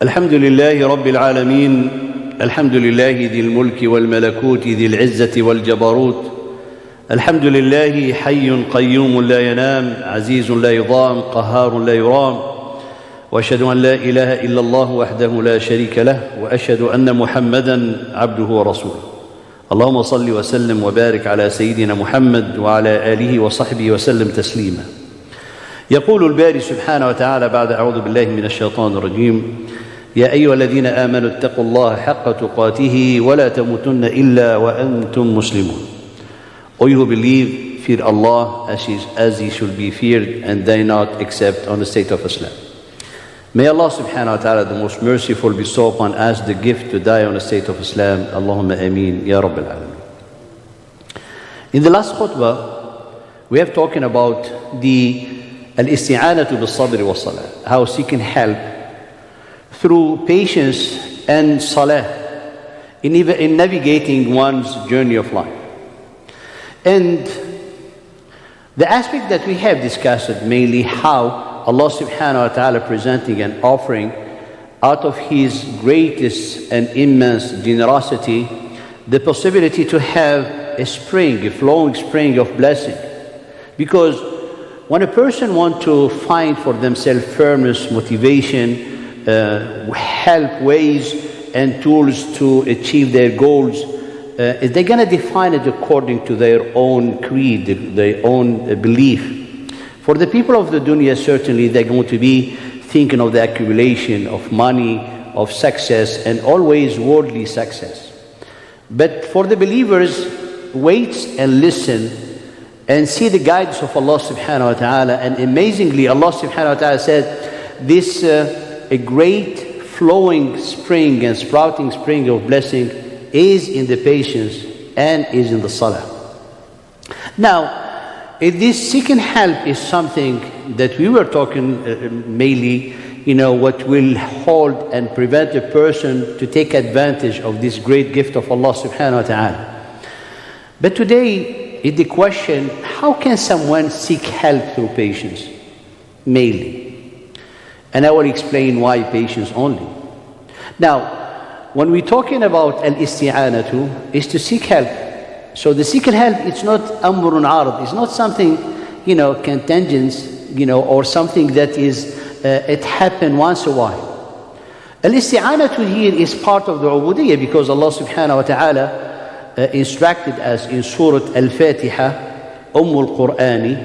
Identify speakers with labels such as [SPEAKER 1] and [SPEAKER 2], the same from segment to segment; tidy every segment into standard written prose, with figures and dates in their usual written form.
[SPEAKER 1] الحمد لله رب العالمين. الحمد لله ذي الملك والملكوت ذي العزة والجبروت. الحمد لله حي قيوم لا ينام، عزيز لا يضام، قهار لا يرام. وأشهد أن لا إله إلا الله وحده لا شريك له، وأشهد أن محمدًا عبده ورسوله. اللهم صل وسلم وبارك على سيدنا محمد وعلى آله وصحبه وسلم تسليما. يقول الباري سبحانه وتعالى بعد أعوذ بالله من الشيطان الرجيم: يا أيها الذين آمنوا اتقوا الله حق تقاته ولا تموتن إلا وأنتم مسلمون. O you who believe, fear Allah as He should be feared, and die not except on the state of Islam. May Allah subhanahu wa ta'ala, the most merciful, bestow upon us the gift to die on the state of Islam. Allahumma ameen, Ya Rabbil Alameen. In the last khutbah, we have talking about the al-isti'anatu bil-sabr wa salah, how seeking help through patience and salah in navigating one's journey of life. And the aspect that we have discussed mainly how Allah subhanahu wa ta'ala presenting and offering out of His greatest and immense generosity the possibility to have a spring, a flowing spring of blessing. Because when a person wants to find for themselves firmness, motivation, help, ways and tools to achieve their goals, they're going to define it according to their own creed, their own belief. For the people of the dunya, certainly they're going to be thinking of the accumulation of money, of success, and always worldly success. But for the believers, wait and listen and see the guidance of Allah subhanahu wa ta'ala. And amazingly, Allah subhanahu wa ta'ala said, this a great flowing spring and sprouting spring of blessing is in the patience and is in the salah. Now, if this seeking help is something that we were talking mainly, what will hold and prevent a person to take advantage of this great gift of Allah subhanahu wa ta'ala. But today is the question, how can someone seek help through patience? Mainly. And I will explain why patience only. Now, when we're talking about al-isti'anatu, is to seek help. So the seeking help, it's not amrun arad, it's not something, contingent, or something that is, it happened once a while. Al-isti'anatu here is part of the ubudiyyah, because Allah subhanahu wa ta'ala instructed us in Surah Al-Fatiha, Al-Qur'ani,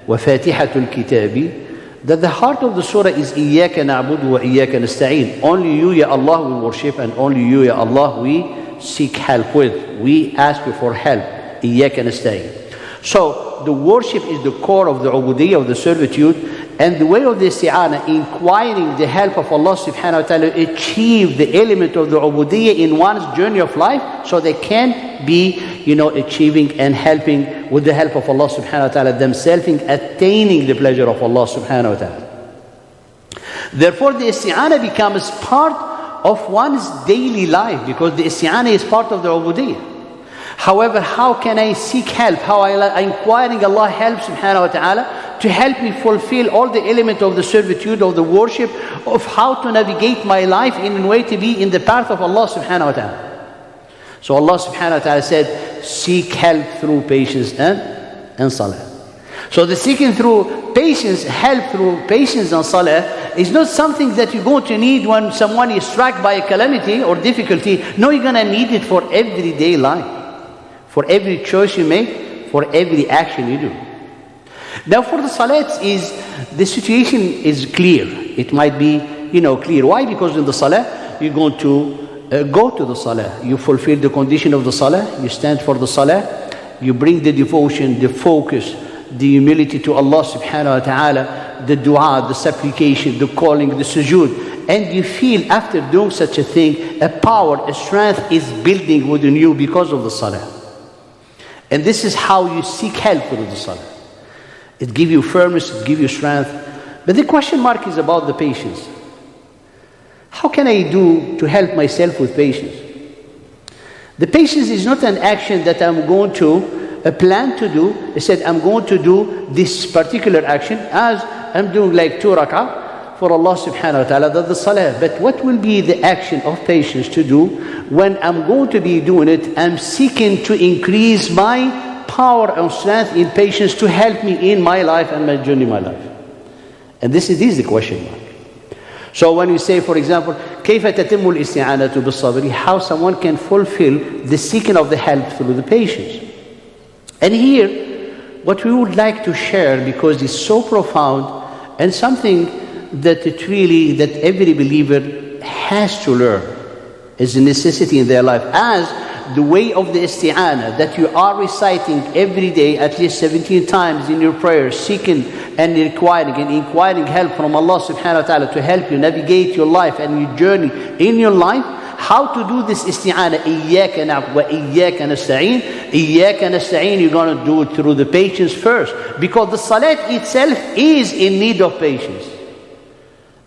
[SPEAKER 1] wa Fatihatul Kitabi, that the heart of the surah is Iyaka na'budu wa Iyaka nasta'een. Only you, Ya Allah, we worship, and only you, Ya Allah, we seek help with. We ask you for help. Iyaka nasta'een. So the worship is the core of the ubudiyyah, of the servitude, and the way of the isti'ana, inquiring the help of Allah subhanahu wa ta'ala, achieve the element of the ubudiyyah in one's journey of life, so they can be, achieving and helping with the help of Allah subhanahu wa ta'ala themselves in attaining the pleasure of Allah subhanahu wa ta'ala. Therefore, the isti'ana becomes part of one's daily life, because the isti'ana is part of the ubudiyyah. However, how can I seek help? How I inquiring Allah help subhanahu wa ta'ala to help me fulfill all the elements of the servitude, of the worship, of how to navigate my life in a way to be in the path of Allah subhanahu wa ta'ala. So Allah subhanahu wa ta'ala said, seek help through patience and salah. So the seeking through patience, help through patience and salah is not something that you're going to need when someone is struck by a calamity or difficulty. No, you're going to need it for everyday life. For every choice you make, for every action you do. Now for the salat, the situation is clear. It might be, clear. Why? Because in the salah, you're going to go to the salah. You fulfill the condition of the salah. You stand for the salah. You bring the devotion, the focus, the humility to Allah subhanahu wa ta'ala, the dua, the supplication, the calling, the sujood. And you feel after doing such a thing, a power, a strength is building within you because of the salah. And this is how you seek help through the salah. It gives you firmness, it gives you strength. But the question mark is about the patience. How can I do to help myself with patience? The patience is not an action that I'm going to plan to do. I said I'm going to do this particular action as I'm doing like 2 rak'ah. for Allah subhanahu wa ta'ala, that's the salah. But what will be the action of patience to do when I'm going to be doing it? I'm seeking to increase my power and strength in patience to help me in my life and my journey in my life. And this is the question mark. So when you say, for example, كيف تتم الاستعانة بالصبر, how someone can fulfill the seeking of the help through the patience. And here, what we would like to share, because it's so profound and something that that every believer has to learn, is a necessity in their life, as the way of the isti'anah that you are reciting every day at least 17 times in your prayer, seeking and inquiring help from Allah subhanahu wa ta'ala to help you navigate your life and your journey in your life. How to do this isti'anah? إِيَّاكَ نَعْبُدُ وَإِيَّاكَ نَسْتَعِينُ. إِيَّاكَ نَسْتَعِينُ, you're going to do it through the patience first, because the salat itself is in need of patience,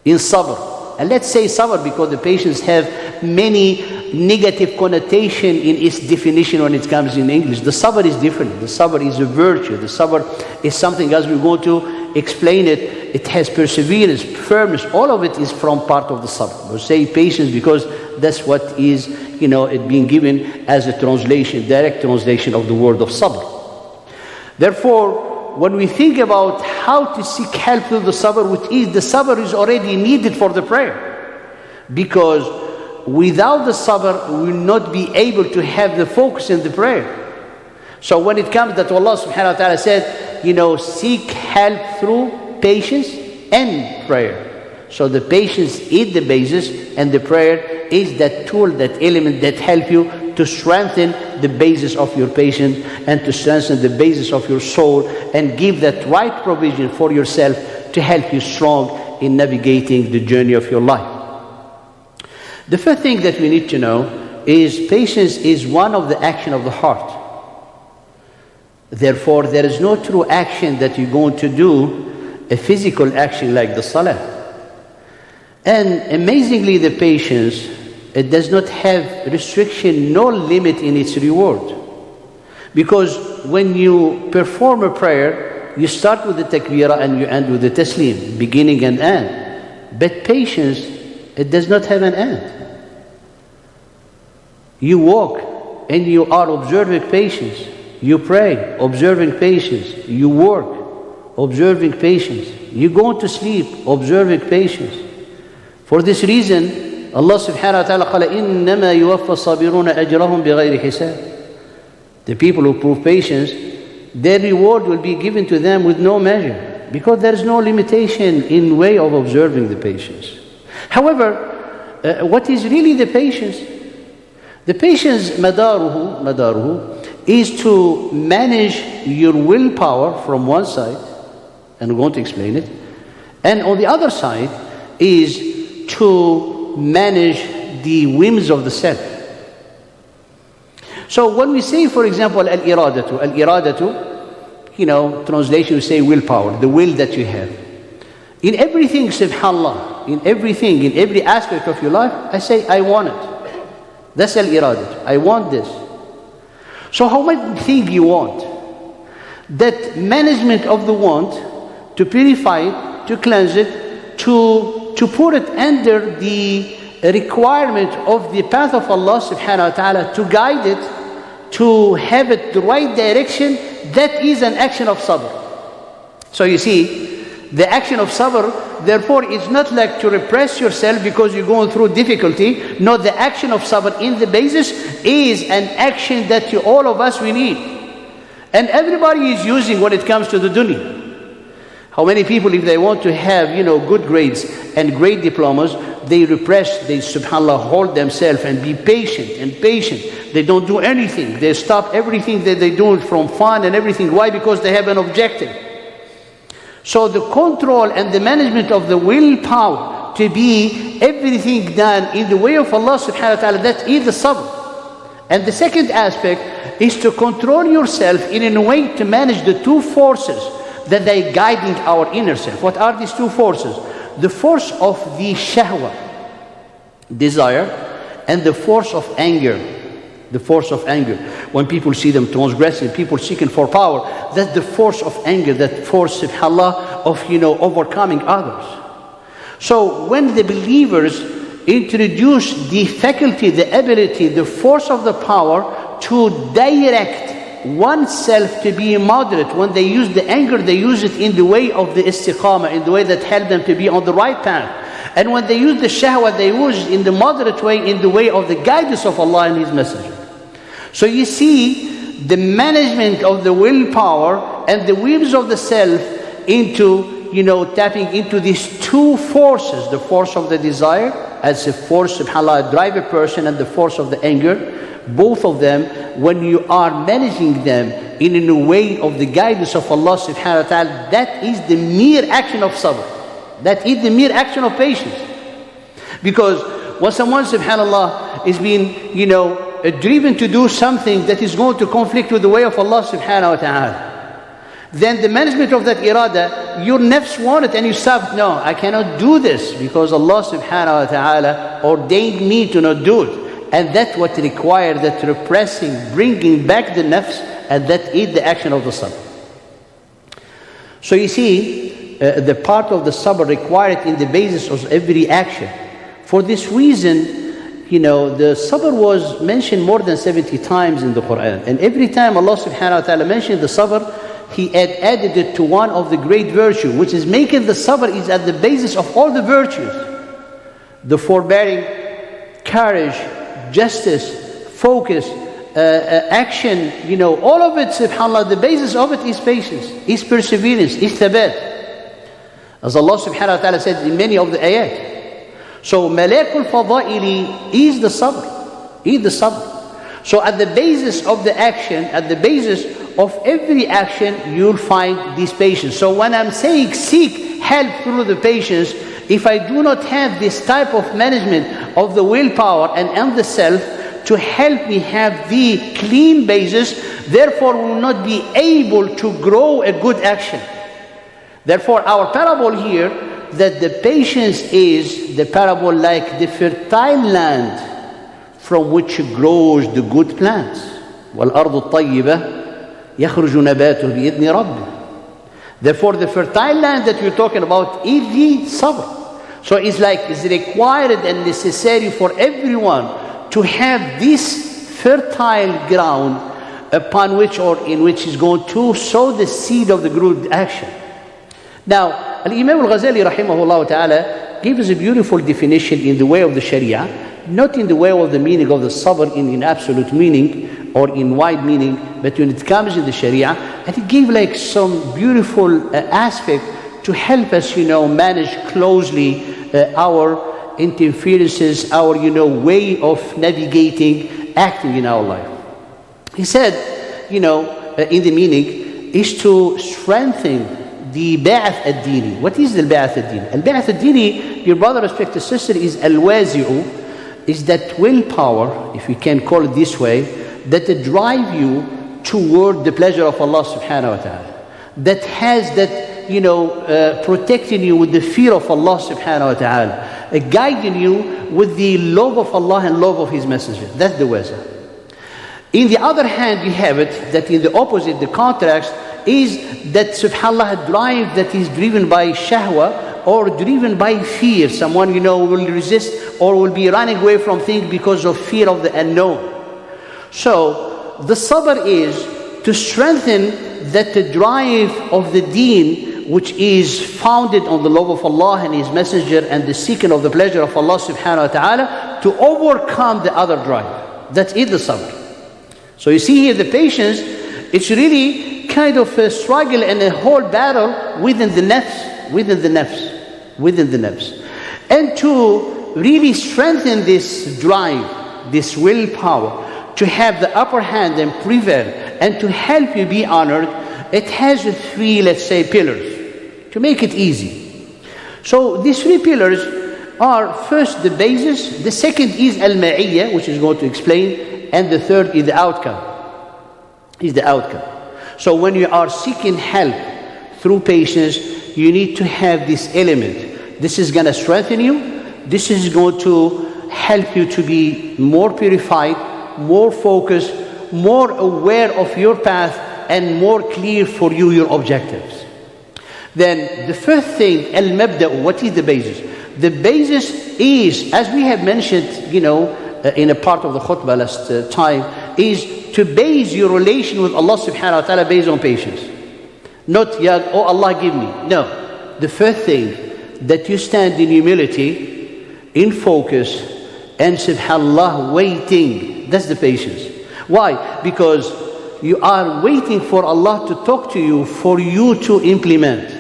[SPEAKER 1] in sabr. And let's say sabr because the patience have many negative connotation in its definition when it comes in English. The sabr is different. The sabr is a virtue. The sabr is something, as we're going to explain it, it has perseverance, firmness. All of it is from part of the sabr. We'll say patience because that's what is, it being given as a translation, direct translation of the word of sabr. Therefore, when we think about how to seek help through the sabr, the sabr is already needed for the prayer. Because without the sabr, we will not be able to have the focus in the prayer. So when it comes that Allah subhanahu wa ta'ala said, seek help through patience and prayer. So the patience is the basis, and the prayer is that tool, that element that help you to strengthen the basis of your patience and to strengthen the basis of your soul and give that right provision for yourself to help you strong in navigating the journey of your life. The first thing that we need to know is patience is one of the action of the heart. Therefore, there is no true action that you're going to do, a physical action like the salah. And amazingly, the patience, it does not have restriction, no limit in its reward. Because when you perform a prayer, you start with the takbirah and you end with the taslim, beginning and end. But patience, it does not have an end. You walk and you are observing patience. You pray, observing patience. You work, observing patience. You go to sleep, observing patience. For this reason, Allah subhanahu wa ta'ala قال إِنَّمَا يُوَفَّى الصَّابِرُونَ أَجْرَهُمْ بِغَيْرِ حِسَابٍ. The people who prove patience, their reward will be given to them with no measure, because there is no limitation in way of observing the patience. However, what is really the patience? The patience, madaruhu, is to manage your willpower from one side, and we're going to explain it, and on the other side is to manage the whims of the self. So when we say, for example, al-iradatu, translation we say willpower, the will that you have. In everything, subhanallah, in every aspect of your life, I say, I want it. That's al-iradatu, I want this. So how much thing you want? That management of the want, to purify it, to cleanse it, to put it under the requirement of the path of Allah subhanahu wa ta'ala, to guide it, to have it the right direction, that is an action of sabr. So you see, the action of sabr, therefore, is not like to repress yourself because you're going through difficulty. No, the action of sabr in the basis is an action that all of us we need. And everybody is using when it comes to the dunya. How many people, if they want to have, good grades and great diplomas, they repress, they subhanAllah hold themselves and be patient. They don't do anything. They stop everything that they do from fun and everything. Why? Because they have an objective. So the control and the management of the willpower to be everything done in the way of Allah subhanahu wa ta'ala, that is the sabr. And the second aspect is to control yourself in a way to manage the two forces that they guiding our inner self. What are these two forces? The force of the shahwa, desire, and the force of anger. The force of anger. When people see them transgressing, people seeking for power, that's the force of anger, that force, subhanAllah, of overcoming others. So when the believers introduce the faculty, the ability, the force of the power to direct oneself to be moderate, when they use the anger, they use it in the way of the istiqamah, in the way that help them to be on the right path. And when they use the shahwa, they use in the moderate way, in the way of the guidance of Allah and His Messenger. So you see the management of the willpower and the whims of the self into, tapping into these two forces, the force of the desire as a force, subhanAllah, drive a person, and the force of the anger. Both of them, when you are managing them in a way of the guidance of Allah subhanahu wa ta'ala, that is the mere action of sabr. That is the mere action of patience. Because when someone, subhanAllah, is being, driven to do something that is going to conflict with the way of Allah subhanahu wa ta'ala, then the management of that irada, your nafs want it and you stop. No, I cannot do this because Allah subhanahu wa ta'ala ordained me to not do it. And that's what requires that repressing, bringing back the nafs, and that is the action of the sabr. So you see, the part of the sabr required in the basis of every action. For this reason, the sabr was mentioned more than 70 times in the Quran. And every time Allah subhanahu wa ta'ala mentioned the sabr, He had added it to one of the great virtues, which is making the sabr is at the basis of all the virtues. The forbearing, courage, justice, focus, action, all of it, subhanAllah, the basis of it is patience, is perseverance, is thabat. As Allah subhanahu wa ta'ala said in many of the ayat. So, malakul fada'ili is the sabr, is the sabr. So at the basis of the action, at the basis of every action, you'll find this patience. So when I'm saying seek help through the patience, if I do not have this type of management of the willpower and the self to help me have the clean basis, therefore we will not be able to grow a good action. Therefore our parable here, that the patience is the parable like the fertile land from which grows the good plants. وَالْأَرْضُ الطَّيِّبَةِ يَخْرُجُ نَبَاتُهُ بِإِذْنِ رَبِّهِ. Therefore the fertile land that you're talking about is the sabr. So it's required and necessary for everyone to have this fertile ground upon which or in which is going to sow the seed of the good action. Now, Al-Imam Al-Ghazali rahimahullah ta'ala gave us a beautiful definition in the way of the Sharia, not in the way of the meaning of the sabr in absolute meaning or in wide meaning, but when it comes in the Sharia, and he gave some beautiful aspect to help us, manage closely our interferences, our, way of navigating, acting in our life. He said, in the meaning, is to strengthen the ba'ath ad-dini. What is the ba'ath ad-dini? Al-ba'ath ad-dini, your brother, respected sister, is al-wazi'u, is that willpower, if we can call it this way, that drive you toward the pleasure of Allah subhanahu wa ta'ala. That has that, protecting you with the fear of Allah subhanahu wa ta'ala, guiding you with the love of Allah and love of His Messenger. That's the waza. In the other hand, you have it that in the opposite, the contrast, is that subhanAllah drive that is driven by shahwa or driven by fear. Someone, will resist or will be running away from things because of fear of the unknown. So, the sabr is to strengthen that the drive of the deen, which is founded on the love of Allah and His Messenger and the seeking of the pleasure of Allah subhanahu wa ta'ala, to overcome the other drive. That is the sabr. So you see here the patience, it's really kind of a struggle and a whole battle within the nafs, within the nafs. And to really strengthen this drive, this willpower, to have the upper hand and prevail, and to help you be honored, it has 3, let's say, pillars, to make it easy. So these 3 pillars are, first, the basis, the second is al-ma'iyya, which is going to explain, and the third is the outcome. So when you are seeking help through patience, you need to have this element. This is going to strengthen you. This is going to help you to be more purified, more focused, more aware of your path, and more clear for you your objectives. Then the first thing, al-mabda', what is the basis? The basis is, as we have mentioned, in a part of the khutbah last time, is to base your relation with Allah subhanahu wa ta'ala based on patience. Not, oh Allah give me. No. The first thing, that you stand in humility, in focus, and subhanallah, waiting. That's the patience. Why? Because you are waiting for Allah to talk to you, for you to implement.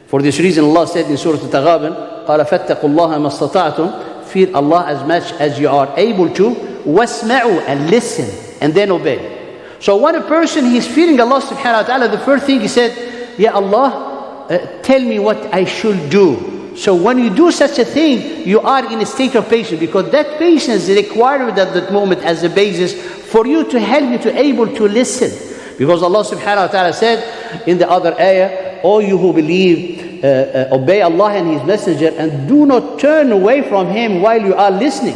[SPEAKER 1] For this reason, Allah said in Surah Al-Taghabun, قَالَ فَاتَّقُوا اللَّهَ مَا اسْتَطَعْتُمْ, fear Allah as much as you are able to, وَاسْمَعُوا, and listen, and then obey. So when a person, he's fearing Allah subhanahu wa ta'ala, the first thing he said, Ya Allah, tell me what I should do. So when you do such a thing, you are in a state of patience, because that patience is required at that moment as a basis for you to help you to able to listen. Because Allah subhanahu wa ta'ala said in the other ayah, O you who believe, obey Allah and His Messenger, and do not turn away from Him while you are listening.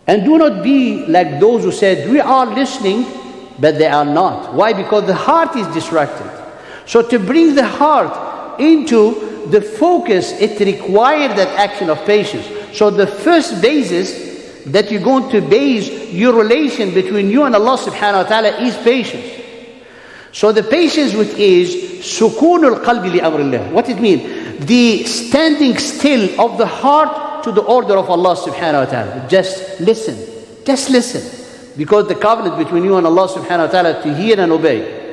[SPEAKER 1] And do not be like those who said, we are listening, but they are not. Why? Because the heart is distracted. So to bring the heart into the focus, it requires that action of patience. So the first basis that you're going to base your relation between you and Allah subhanahu wa ta'ala is patience. So the patience which is sukunul qalbi li amrillah. What it means? The standing still of the heart to the order of Allah subhanahu wa ta'ala. Just listen. Just listen. Because the covenant between you and Allah subhanahu wa ta'ala to hear and obey.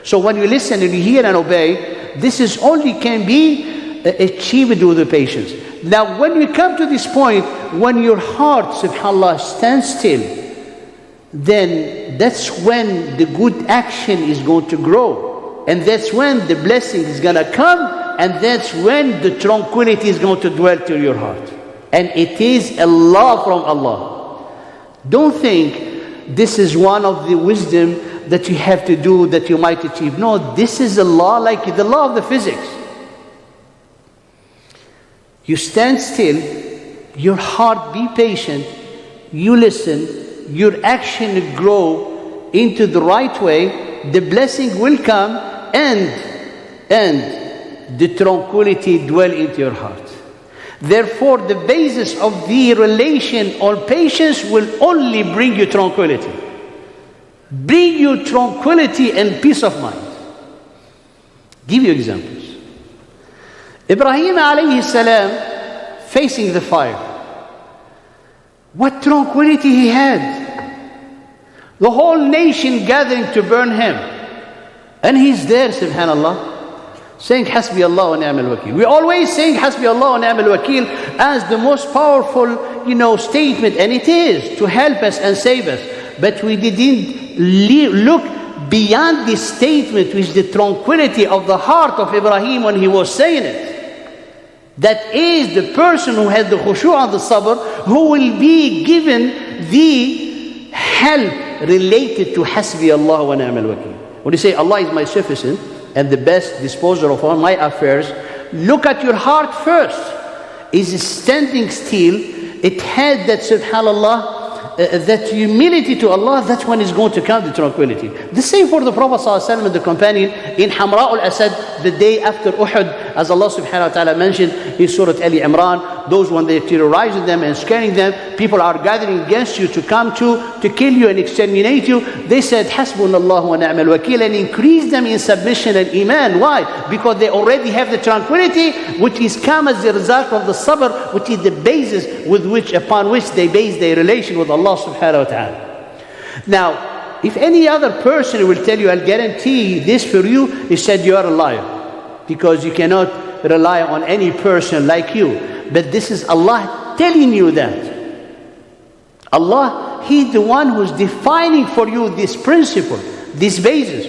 [SPEAKER 1] So when you listen and you hear and obey, this is only can be achieved with the patience. Now when you come to this point, when your heart, subhanAllah, stands still, then that's when the good action is going to grow. And that's when the blessing is going to come, and that's when the tranquility is going to dwell to your heart. And it is a law from Allah. Don't think this is one of the wisdom that you have to do that you might achieve. No, this is a law like the law of the physics. You stand still, your heart be patient, you listen, your action grow into the right way, the blessing will come, and the tranquility dwell into your heart. Therefore, the basis of the relation or patience will only bring you tranquility. Bring you tranquility and peace of mind. Give you examples. Ibrahim alayhi salam facing the fire. What tranquility he had. The whole nation gathering to burn him. And he's there, subhanallah, saying Hasbi Allah wa ni'mal wakil. We always saying Hasbi Allah wa ni'mal wakil as the most powerful, statement, and it is to help us and save us. But we didn't look beyond this statement, which is the tranquility of the heart of Ibrahim when he was saying it. That is the person who has the khushu' and the sabr, who will be given the help related to Hasbi Allah wa ni'mal wakil. When you say Allah is my sufficient and the best disposer of all my affairs, look at your heart first. Is standing still, it had that subhanallah, that humility to Allah, that's when it's going to come the tranquility. The same for the Prophet ﷺ and the companion in Hamra al-Asad, the day after Uhud, as Allah subhanahu wa ta'ala mentioned in Surah Ali Imran, those when they're terrorizing them and scaring them, people are gathering against you to come to kill you and exterminate you. They said, Hasbunallahu wa ni'mal wakil, and increase them in submission and iman. Why? Because they already have the tranquility, which is come as a result of the sabr, which is the basis upon which they base their relation with Allah subhanahu wa ta'ala. Now, if any other person will tell you, I'll guarantee this for you, he said you are a liar. Because you cannot rely on any person like you. But this is Allah telling you that. Allah, He's the one who's defining for you this principle, this basis.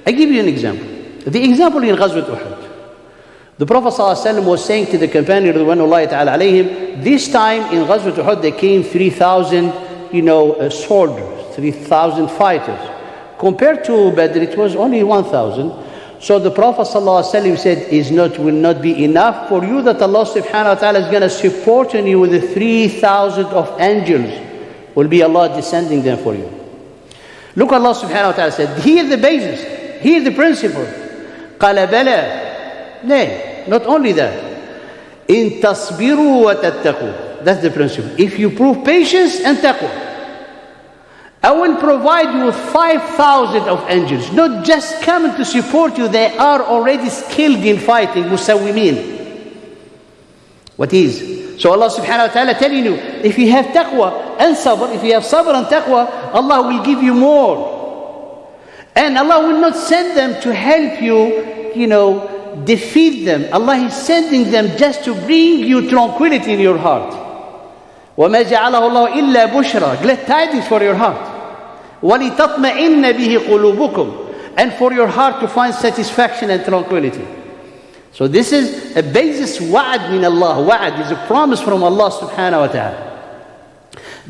[SPEAKER 1] I give you an example. The example in Ghazwat Uhud. The Prophet ﷺ was saying to the companion, Ridwanullahi ta'ala alayhim, this time in Ghazwat Uhud there came 3,000, soldiers, 3,000 fighters. Compared to Badr, it was only 1,000. So the Prophet ﷺ said, will not be enough for you that Allah subhanahu wa ta'ala is going to support you with the 3,000 of angels. Will be Allah descending them for you. Look, Allah subhanahu wa ta'ala said, here the basis, here the principle. قَالَ بَلَى. Nay, not only that. إن تصبروا وتتقوا. That's the principle. If you prove patience and taqwa, I will provide you with 5,000 of angels, not just coming to support you, they are already skilled in fighting, musawwimin. What is? So Allah subhanahu wa ta'ala telling you, if you have taqwa and sabr, if you have sabr and taqwa, Allah will give you more. And Allah will not send them to help you, defeat them. Allah is sending them just to bring you tranquility in your heart. وَمَا جَعَلَهُ اللَّهُ إِلَّا بُشْرًا. Glad tidings for your heart. وَلِتَطْمَئِنَّ بِهِ قُلُوبُكُمْ. And for your heart to find satisfaction and tranquility. So this is a basis, wa'ad min Allah. Wa'ad is a promise from Allah subhanahu wa ta'ala.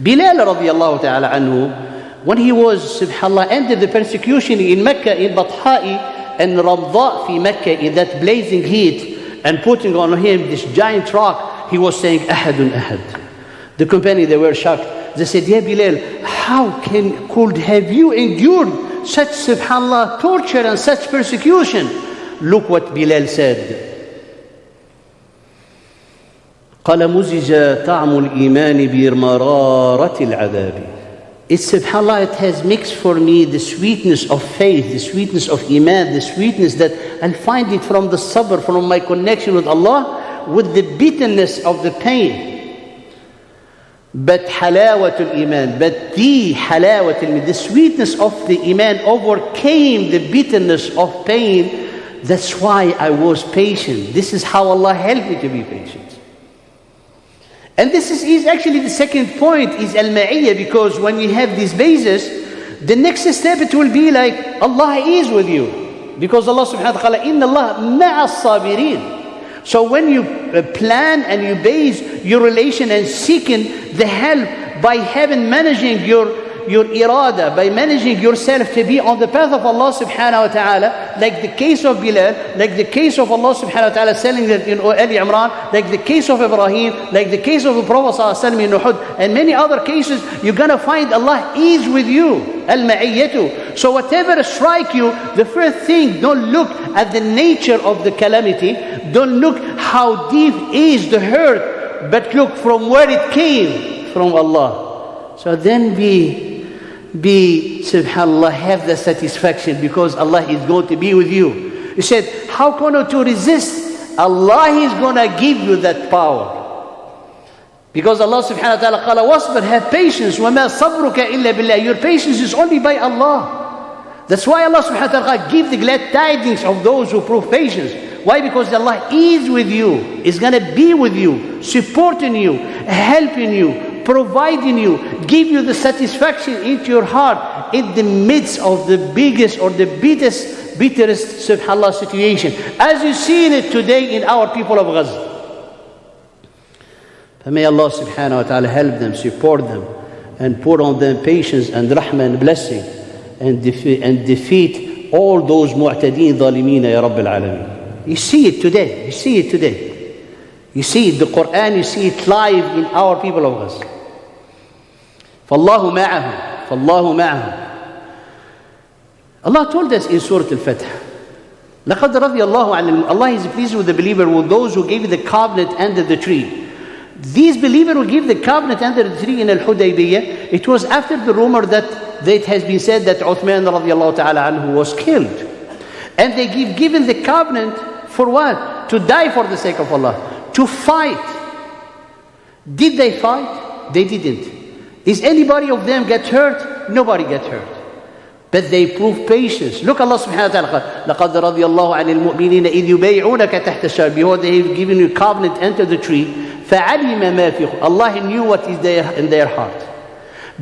[SPEAKER 1] Bilal radiallahu ta'ala anhu, when he was, subhanallah, ended the persecution in Mecca, in Batha'i and Ramda fi Mecca, in that blazing heat, and putting on him this giant rock, he was saying, Ahadun Ahad. The companions, they were shocked. They said, Ya Bilal, how could have you endured such, subhanallah, torture and such persecution? Look what Bilal said. قال مزج طعم الإيمان بمرارة العذاب. It's, subhanallah, it has mixed for me the sweetness of faith, the sweetness of iman, the sweetness that I'll find it from the sabr, from my connection with Allah, with the bitterness of the pain. But halawatul iman, but the sweetness of the iman overcame the bitterness of pain. That's why I was patient. This is how Allah helped me to be patient. And this is actually the second point, is al-ma'iyya, because when you have this basis, the next step it will be like Allah is with you. Because Allah subhanahu wa ta'ala, inna Allah ma'a sabirin. So when you plan and you base your relation and seeking the help by having managing your irada, by managing yourself to be on the path of Allah subhanahu wa ta'ala, like the case of Bilal, like the case of Allah subhanahu wa ta'ala selling it in Ali Imran, like the case of Ibrahim, like the case of the Prophet sallallahu alaihi wasallam in Uhud, and many other cases, you're going to find Allah is with you. Al-ma'iyyatu. So whatever strike you, the first thing, don't look at the nature of the calamity, don't look how deep is the hurt, but look from where it came, from Allah. So then be subhanallah, have the satisfaction, because Allah is going to be with you. He said, how can you to resist? Allah is going to give you that power. Because Allah subhanahu wa ta'ala qala wasbir, have patience, وَمَا صَبْرُكَ إِلَّا بِاللَّهِ. Your patience is only by Allah. That's why Allah subhanahu wa ta'ala give the glad tidings of those who prove patience. Why? Because Allah is with you, is going to be with you, supporting you, helping you, providing you, give you the satisfaction into your heart in the midst of the biggest or the bitterest subhanallah situation, as you see it today in our people of Gaza. May Allah subhanahu wa ta'ala help them, support them, and pour on them patience and rahmah and blessing, and defeat all those mu'tadeen dhalimeen ya Rabbil Alameen. You see it today. You see it today. You see it, the Quran, you see it live in our people of Gaza. فَاللَّهُ مَعَهُ فَاللَّهُ مَعَهُ. Allah told us in Surah Al-Fatih, لَقَدْ رَضِيَ اللَّهُ عَنِ. Allah is pleased with the believer, with those who gave the covenant under the tree. These believers who give the covenant under the tree in Al-Hudaybiyah, it was after the rumor that it has been said that Uthman radiallahu ta'ala anhu was killed. And they given the covenant for what? To die for the sake of Allah. To fight. Did they fight? They didn't. Is anybody of them get hurt? Nobody get hurt. But they prove patience. Look, Allah subhanahu wa ta'ala, لَقَدْ رَضِيَ اللَّهُ عَنِ الْمُؤْمِنِينَ إِذْ يُبَيْعُونَكَ تَحْتَ الشَّجَرَةِ. Behold, they have given you covenant, enter the tree. فَعَلِمَ مَا فِيهِ. Allah knew what is there in their heart.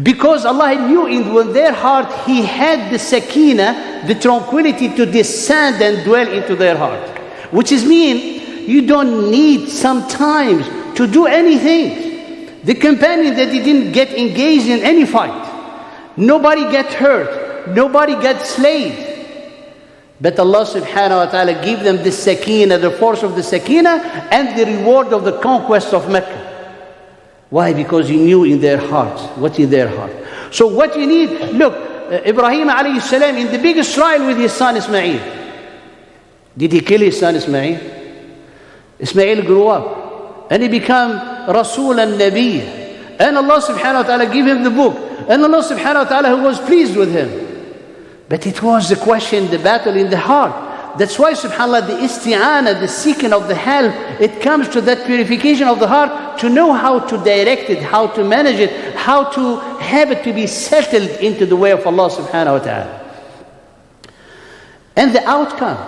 [SPEAKER 1] Because Allah knew in their heart, He had the sakina, the tranquility to descend and dwell into their heart. Which is mean, you don't need sometimes to do anything. The companions, that didn't get engaged in any fight. Nobody get hurt. Nobody got slayed. But Allah subhanahu wa ta'ala gave them the sakina, the force of the sakina, and the reward of the conquest of Mecca. Why? Because He knew in their hearts, what's in their heart. So what you need, look, Ibrahim alayhi salam in the biggest trial with his son Ismail. Did he kill his son Ismail? Ismail grew up. and he became Rasul and Nabi. And Allah subhanahu wa ta'ala gave him the book. And Allah subhanahu wa ta'ala was pleased with him. But it was the question, the battle in the heart. That's why, subhanAllah, the isti'anah, the seeking of the help, it comes to that purification of the heart to know how to direct it, how to manage it, how to have it to be settled into the way of Allah subhanahu wa ta'ala. And the outcome,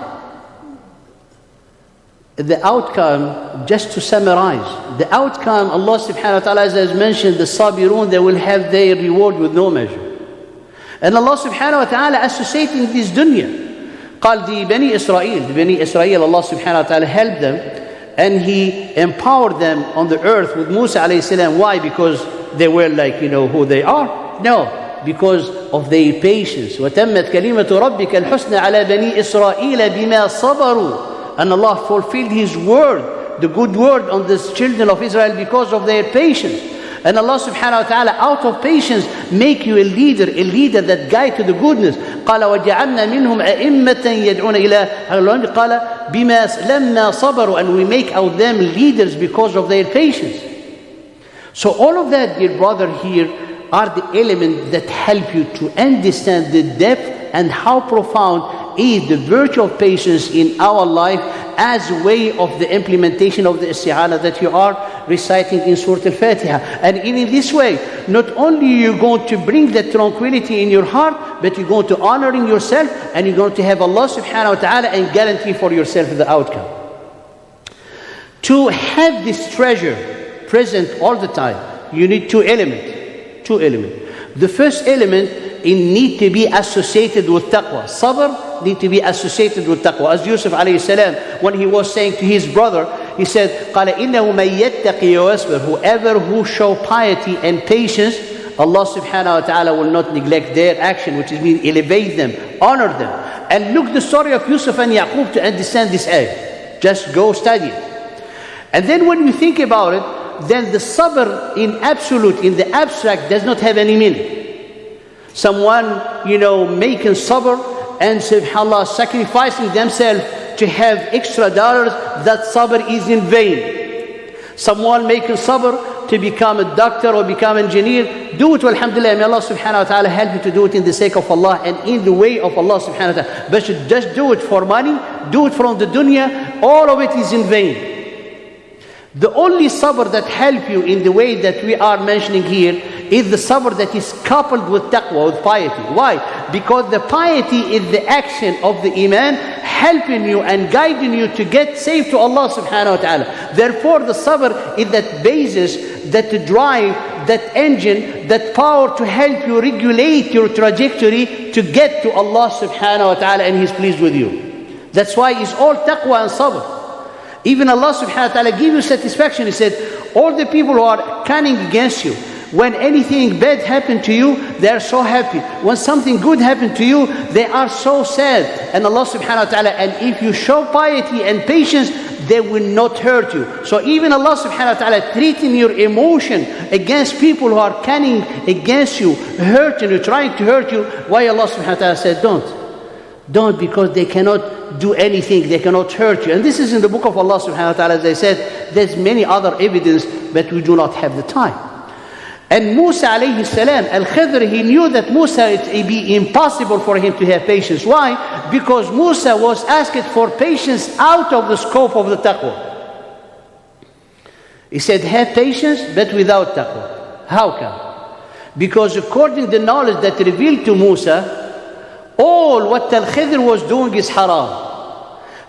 [SPEAKER 1] just to summarize, the outcome, Allah subhanahu wa ta'ala has mentioned, the sabirun, they will have their reward with no measure. And Allah subhanahu wa ta'ala associating this dunya. قال the Bani Israel, Allah subhanahu wa ta'ala helped them and He empowered them on the earth with Musa alayhi salam. Why? Because they were like, who they are? No, because of their patience. وَتَمَّتْ كَلِمَةُ رَبِّكَ الْحُسْنَ عَلَى بَنِي إِسْرَائِيلَ بِمَا صَبَرُوا. And Allah fulfilled His word, the good word on the children of Israel because of their patience. And Allah subhanahu wa ta'ala, out of patience, make you a leader that guide to the goodness. قال وَجَعَلْنَا مِنْهُمْ أَئِمَّةً يَدْعُونَ إِلَىٰ قال بِمَا لَمَّا صَبَرُوا. And we make out them leaders because of their patience. So all of that, dear brother, here are the elements that help you to understand the depth and how profound is the virtue of patience in our life as a way of the implementation of the isti'anah that you are reciting in Surah Al-Fatiha. And in this way, not only you're going to bring that tranquility in your heart, but you're going to honoring yourself and you're going to have Allah subhanahu wa ta'ala and guarantee for yourself the outcome. To have this treasure present all the time, you need two elements. The first element, it need to be associated with taqwa. Sabr need to be associated with taqwa. As Yusuf alayhi salam, when he was saying to his brother, he said, قَالَ إِنَّهُ مَن يَتَّقِي وَيَصْبِرْ. Whoever who show piety and patience, Allah subhanahu wa ta'ala will not neglect their action, which means elevate them, honor them. And look the story of Yusuf and Yaqub to understand this ayah. Just go study it. And then when you think about it, then the sabr in absolute, in the abstract, does not have any meaning. Someone, making sabr and subhanAllah sacrificing themselves to have extra dollars, that sabr is in vain. Someone making sabr to become a doctor or become an engineer, do it, alhamdulillah, may Allah subhanahu wa ta'ala help you to do it in the sake of Allah and in the way of Allah subhanahu wa ta'ala. But you just do it for money, do it from the dunya, all of it is in vain. The only sabr that help you in the way that we are mentioning here is the sabr that is coupled with taqwa, with piety. Why? Because the piety is the action of the iman helping you and guiding you to get safe to Allah subhanahu wa ta'ala. Therefore the sabr is that basis, that drive, that engine, that power to help you regulate your trajectory to get to Allah subhanahu wa ta'ala and He's pleased with you. That's why it's all taqwa and sabr. Even Allah subhanahu wa ta'ala give you satisfaction. He said, all the people who are cunning against you, when anything bad happened to you, they are so happy. When something good happened to you, they are so sad. And Allah subhanahu wa ta'ala, and if you show piety and patience, they will not hurt you. So even Allah subhanahu wa ta'ala treating your emotion against people who are cunning against you, hurting you, trying to hurt you, why Allah subhanahu wa ta'ala said, don't, because they cannot do anything, they cannot hurt you. And this is in the book of Allah subhanahu wa ta'ala. As I said, there's many other evidence, but we do not have the time. And Musa alayhi salam, Al-Khidr, he knew that Musa, it would be impossible for him to have patience. Why? Because Musa was asked for patience out of the scope of the taqwa. He said, have patience, but without taqwa. How come? Because according to the knowledge that revealed to Musa, all what Al-Khidr was doing is haram.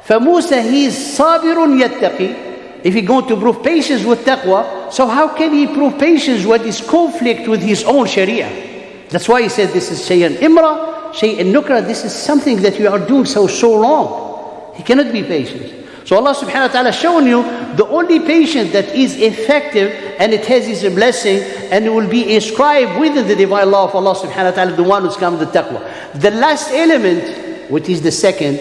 [SPEAKER 1] For Musa, he is sabirun yattaqi. If he's going to prove patience with taqwa, so how can he prove patience with his conflict with his own sharia? That's why he said this is shay'an imra, shay'an nukra. This is something that you are doing so wrong. He cannot be patient. So Allah subhanahu wa ta'ala showing you the only patience that is effective and it has His blessing and it will be inscribed within the divine law of Allah subhanahu wa ta'ala, the one who's come to taqwa. The last element, which is the second,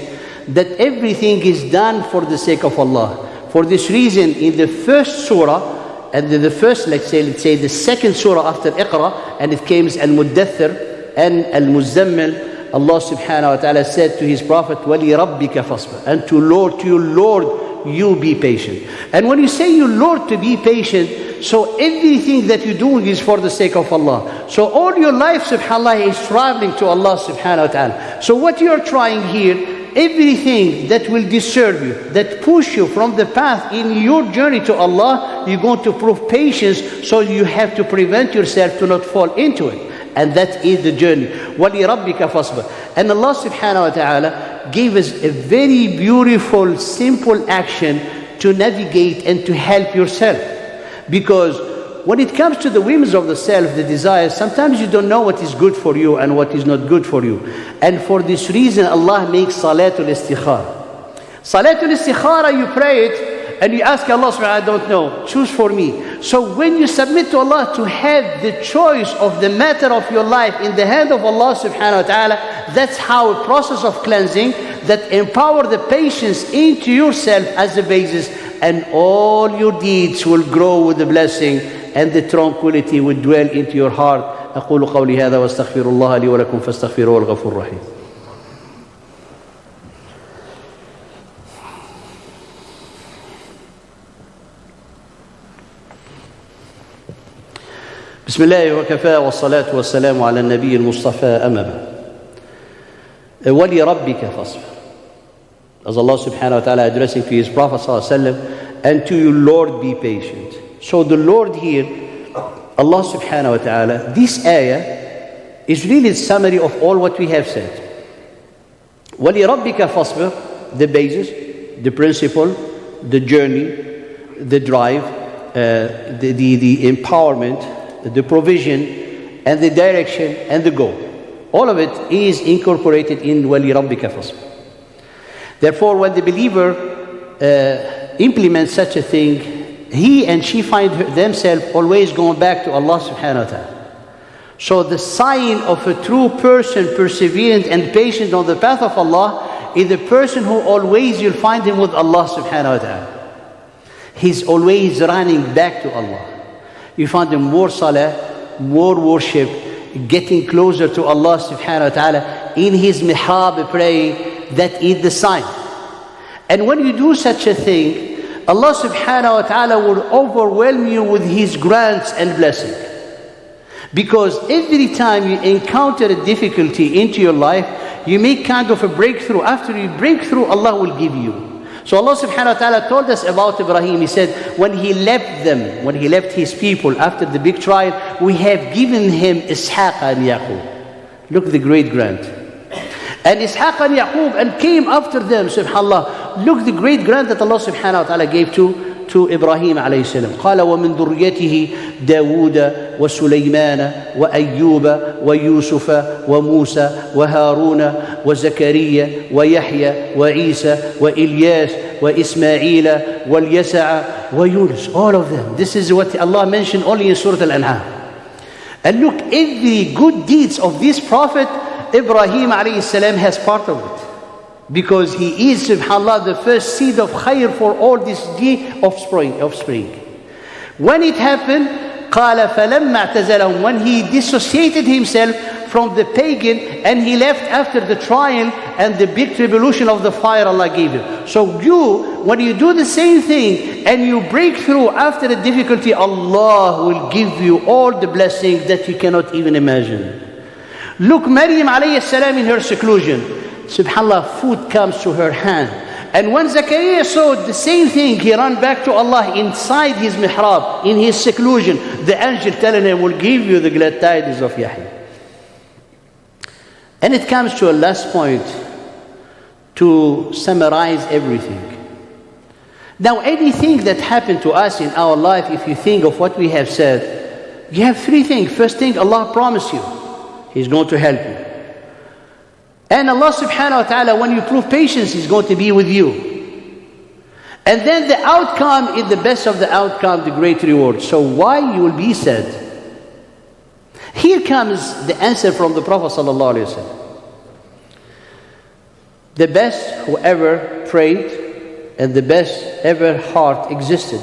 [SPEAKER 1] that everything is done for the sake of Allah. For this reason, in the first surah, and in the first, let's say the second surah after Iqra, and it came Al-Muddathir and Al-Muzzammil, Allah subhanahu wa ta'ala said to His Prophet, وَلِرَبِّكَ فَاصْبِرْ. And to your Lord, you be patient. And when you say you Lord to be patient, so everything that you're doing is for the sake of Allah. So all your life, subhanAllah, is traveling to Allah subhanahu wa ta'ala. So what you're trying here, everything that will disturb you, that push you from the path in your journey to Allah, you're going to prove patience, so you have to prevent yourself to not fall into it. And that is the journey. وَلِرَبِّكَ فَاصْبِرْ. And Allah subhanahu wa ta'ala gave us a very beautiful, simple action to navigate and to help yourself. Because when it comes to the whims of the self, the desires, sometimes you don't know what is good for you and what is not good for you. And for this reason, Allah makes Salatul Istikhara. Salatul Istikhara, you pray it, and you ask Allah subhanahu wa ta'ala, I don't know, choose for me. So when you submit to Allah to have the choice of the matter of your life in the hand of Allah subhanahu wa ta'ala, that's how a process of cleansing that empower the patience into yourself as a basis, and all your deeds will grow with the blessing, and the tranquility will dwell into your heart. أقول قولي هذا واستغفر الله لي ولكم فاستغفروه الغفور الرحيم. بسم الله وكفى والصلاة والسلام على النبي المصطفى أما بعد. ولربك فاصبر. As Allah subhanahu wa ta'ala addressing to his Prophet sallallahu alaihi wasallam, and to your Lord be patient. So the Lord here, Allah subhanahu wa ta'ala, this ayah is really a summary of all what we have said. وَلِرَبِّكَ فَاصْبِرْ, the basis, the principle, the journey, the drive, the empowerment, the provision, and the direction, and the goal. All of it is incorporated in وَلِرَبِّكَ فَاصْبِرْ. Therefore, when the believer implements such a thing, he and she find themselves always going back to Allah subhanahu wa ta'ala. So the sign of a true person, perseverant and patient on the path of Allah, is the person who always you'll find him with Allah subhanahu wa ta'ala. He's always running back to Allah. You find him more salah, more worship, getting closer to Allah subhanahu wa ta'ala, in his mihrab praying. That is the sign. And when you do such a thing, Allah subhanahu wa ta'ala will overwhelm you with his grants and blessing. Because every time you encounter a difficulty into your life, you make kind of a breakthrough. After you break through, Allah will give you. So Allah subhanahu wa ta'ala told us about Ibrahim. He said, when he left them, when he left his people after the big trial, we have given him Ishaq and Yaqub. Look, the great grant. And Ishaq and Yaqub, and came after them, subhanAllah. Look, the great grant that Allah subhanahu wa ta'ala gave to Ibrahim alayhi salam. قال ومن ذريته داود وسليمان وأيوب ويوسف وموسى وهارون وزكريا ويحيى وعيسى وإلياس وإسماعيل واليسع ويونس. All of them. This is what Allah mentioned only in Surah Al-An'am. And look, every good deeds of this prophet, Ibrahim alayhi salam has part of it. Because he is, subhanAllah, the first seed of khair for all this offspring. When it happened, قَالَ فَلَمَّا اعْتَزَلَهُمْ, when he dissociated himself from the pagan and he left after the trial and the big tribulation of the fire Allah gave him. So you, when you do the same thing and you break through after the difficulty, Allah will give you all the blessings that you cannot even imagine. Look, Maryam alayhi salam in her seclusion. SubhanAllah, food comes to her hand. And when Zakaria saw the same thing, he ran back to Allah inside his mihrab, in his seclusion. The angel telling him, will give you the glad tidings of Yahya. And it comes to a last point to summarize everything. Now, anything that happened to us in our life, if you think of what we have said, you have three things. First thing, Allah promised you. He's going to help you. And Allah subhanahu wa ta'ala, when you prove patience, He's going to be with you. And then the outcome is the best of the outcome, the great reward. So why you will be sad? Here comes the answer from the Prophet sallallahu alaihi wasallam. The best who ever prayed and the best ever heart existed.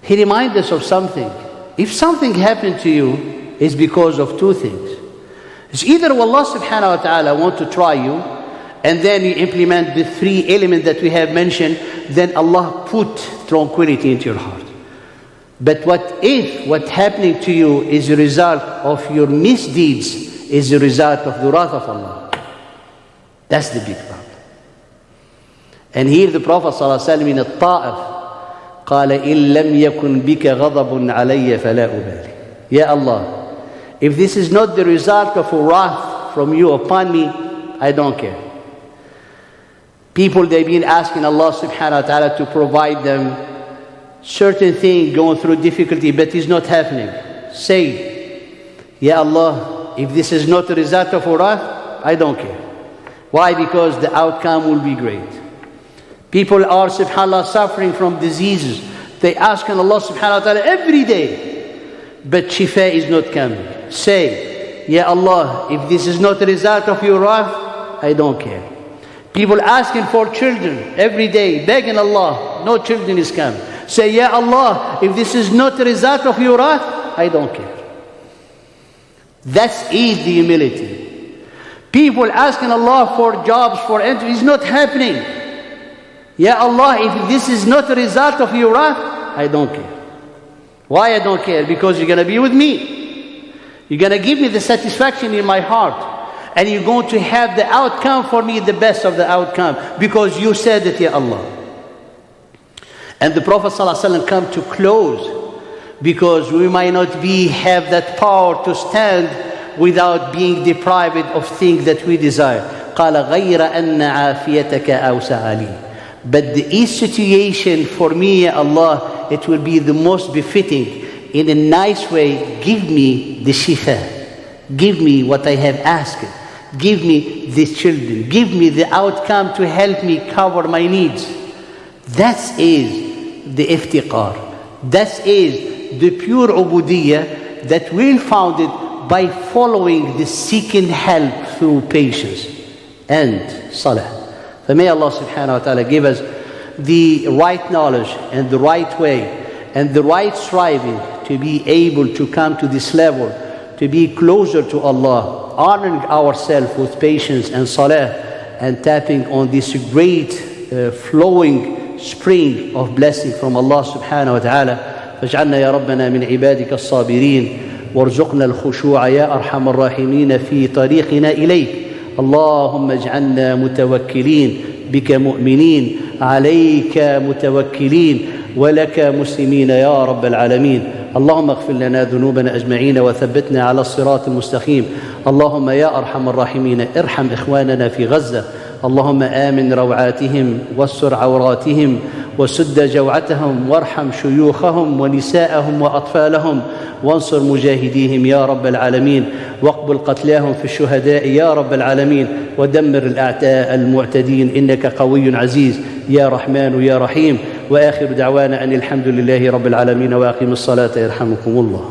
[SPEAKER 1] He reminds us of something. If something happened to you, it's because of two things. It's either Allah subhanahu wa ta'ala want to try you, and then you implement the three elements that we have mentioned, then Allah put tranquility into your heart. But what if what's happening to you is a result of your misdeeds, is a result of the wrath of Allah? That's the big problem. And here the Prophet ﷺ in Al-Ta'if قال إن لم يكن بك غضب علي فلا أبالي. Ya Allah, if this is not the result of a wrath from you upon me, I don't care. People, they've been asking Allah subhanahu wa ta'ala to provide them certain things, going through difficulty, but it's not happening. Say, Ya Allah, if this is not the result of a wrath, I don't care. Why? Because the outcome will be great. People are, subhanAllah, suffering from diseases. They ask Allah subhanahu wa ta'ala every day, but shifa is not coming. Say, Ya Allah, if this is not the result of your wrath, I don't care. People asking for children every day, begging Allah, no children is coming. Say, Ya Allah, if this is not the result of your wrath, I don't care. That's the humility. People asking Allah for jobs, for entry, it's not happening. Ya Allah, if this is not the result of your wrath, I don't care. Why I don't care? Because you're going to be with me. You're going to give me the satisfaction in my heart. And you're going to have the outcome for me, the best of the outcome. Because you said it, Ya Allah. And the Prophet ﷺ come to close. Because we might not have that power to stand without being deprived of things that we desire. قال غير أن عافيتك أوسع لي. But the each situation for me, Ya Allah, it will be the most befitting. In a nice way, give me the shifa. Give me what I have asked. Give me these children. Give me the outcome to help me cover my needs. That is the iftiqar. That is the pure ubudiyah that will founded by following the seeking help through patience and salah. So may Allah subhanahu wa ta'ala give us the right knowledge and the right way and the right striving to be able to come to this level, to be closer to Allah, honoring ourselves with patience and salah and tapping on this great flowing spring of blessing from Allah subhanahu wa ta'ala. فاجعلنا يا ربنا من عبادك الصابرين وارزقنا الخشوع يا أرحم الراحمين في طريقنا إليك. اللهم اجعلنا متوكلين بك مؤمنين عليك متوكلين ولك مسلمين يا رب العالمين. اللهم اغفر لنا ذنوبنا أجمعين وثبتنا على الصراط المستقيم. اللهم يا أرحم الراحمين ارحم إخواننا في غزة. اللهم آمن روعاتهم واستر عوراتهم وسد جوعتهم وارحم شيوخهم ونساءهم وأطفالهم وانصر مجاهديهم يا رب العالمين واقبل قتلاهم في الشهداء يا رب العالمين ودمر الأعداء المعتدين إنك قوي عزيز يا رحمن يا رحيم. وآخر دعوانا أن الحمد لله رب العالمين وأقيموا الصلاة يرحمكم الله.